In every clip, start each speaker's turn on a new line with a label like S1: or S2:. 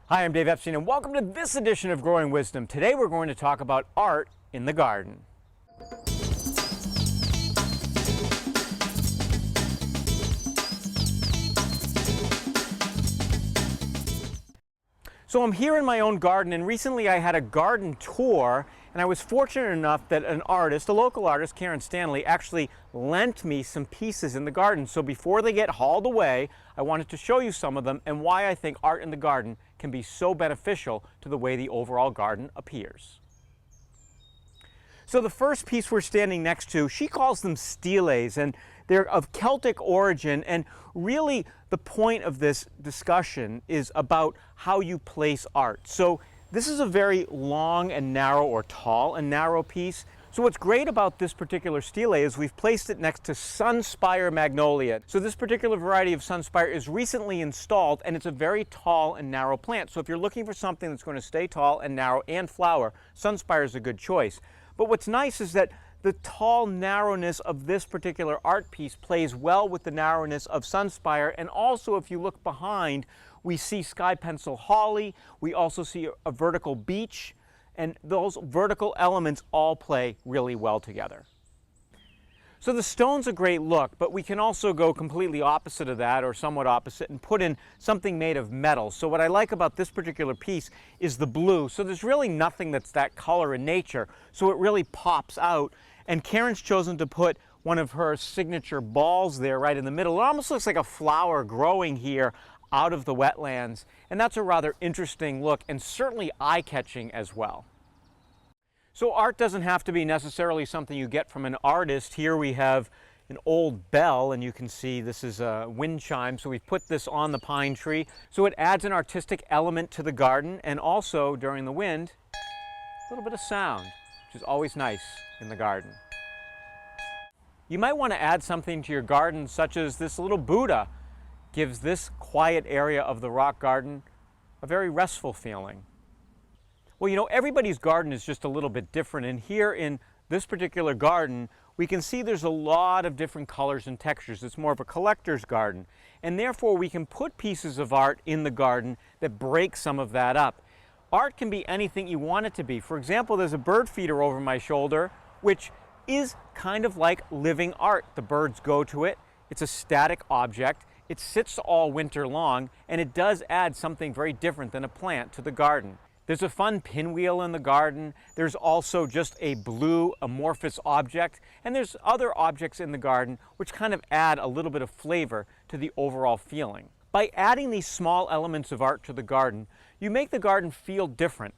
S1: Hi, I'm Dave Epstein, and welcome to this edition of Growing Wisdom. Today we're going to talk about art in the garden. So I'm here in my own garden, and recently I had a garden tour, and I was fortunate enough that an artist, a local artist, Karen Stanley, actually lent me some pieces in the garden. So before they get hauled away, I wanted to show you some of them and why I think art in the garden can be so beneficial to the way the overall garden appears. So the first piece we're standing next to, she calls them steles, and they're of Celtic origin, and really the point of this discussion is about how you place art. So this is a very long and narrow, or tall and narrow piece. So what's great about this particular stele is we've placed it next to sunspire magnolia. So this particular variety of sunspire is recently installed, and it's a very tall and narrow plant. So if you're looking for something that's going to stay tall and narrow and flower, sunspire is a good choice. But what's nice is that the tall narrowness of this particular art piece plays well with the narrowness of sunspire, and also if you look behind, we see sky pencil holly, we also see a vertical beech, and those vertical elements all play really well together. So the stone's a great look, but we can also go completely opposite of that, or somewhat opposite, and put in something made of metal. So what I like about this particular piece is the blue. So there's really nothing that's that color in nature, so it really pops out. And Karen's chosen to put one of her signature balls there right in the middle. It almost looks like a flower growing here out of the wetlands, and that's a rather interesting look and certainly eye-catching as well. So art doesn't have to be necessarily something you get from an artist. Here we have an old bell, and you can see this is a wind chime, so we've put this on the pine tree. So it adds an artistic element to the garden, and also during the wind, a little bit of sound, which is always nice in the garden. You might want to add something to your garden, such as this little Buddha. Gives this quiet area of the rock garden a very restful feeling. Well, you know, everybody's garden is just a little bit different, and here in this particular garden, we can see there's a lot of different colors and textures. It's more of a collector's garden, and therefore we can put pieces of art in the garden that break some of that up. Art can be anything you want it to be. For example, there's a bird feeder over my shoulder, which is kind of like living art. The birds go to it. It's a static object. It sits all winter long, and it does add something very different than a plant to the garden. There's a fun pinwheel in the garden. There's also just a blue amorphous object, and there's other objects in the garden which kind of add a little bit of flavor to the overall feeling. By adding these small elements of art to the garden, you make the garden feel different.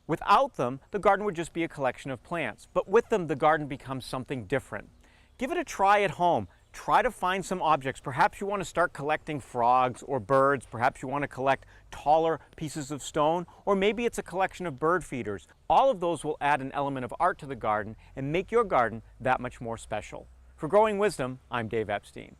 S1: Without them, the garden would just be a collection of plants, but with them, the garden becomes something different. Give it a try at home. Try to find some objects. Perhaps you want to start collecting frogs or birds. Perhaps you want to collect taller pieces of stone, or maybe it's a collection of bird feeders. All of those will add an element of art to the garden and make your garden that much more special. For Growing Wisdom, I'm Dave Epstein.